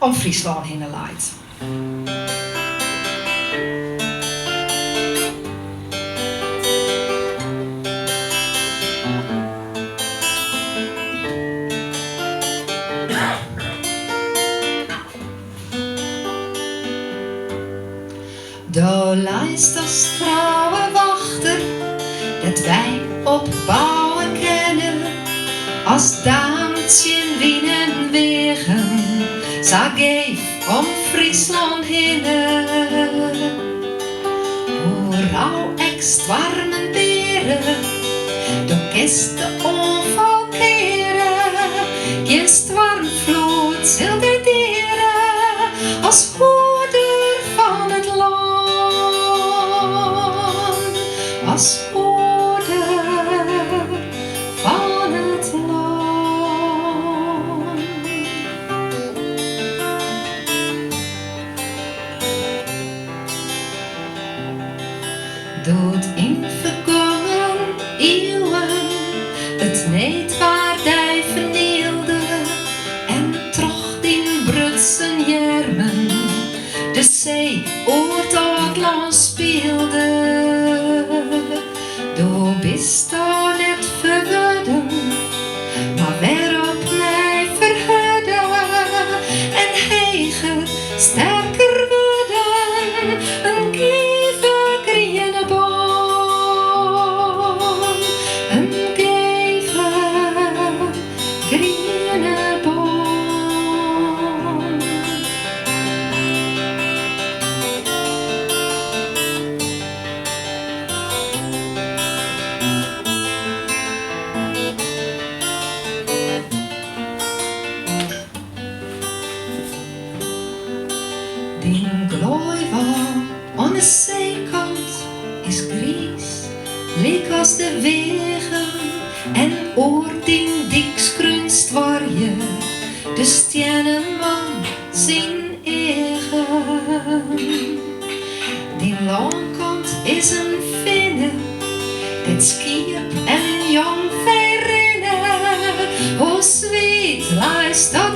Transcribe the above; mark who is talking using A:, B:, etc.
A: om Friesland heen leidt. De lijst als trouwe wachter, dat wij opbouwen kennen, als dametje winnen wegen, zag ik om Friesland heen. Hoe rauw ekst warme beren, de kisten onvalkeren, kist warm vloed zilderderen, als hoeder van het land. Als hoeder van het land. Dood in vergongen eeuwen, het niet waar die vernielde, en trocht in brutsen jermen, de zee oort dat land speelde. Du bist da net verwudden, maar waarop mij verhudden en heger, sterker worden, een kieve griene boom, een kieve griene boom. Die glooiwal aan de zeekant is gries, leek als de wegen, en oor die dikskruinst waar je de stenenman zijn eigen. Die langkant is een vinne, dit schip en jong verrinnen, hoe zweet lijst dat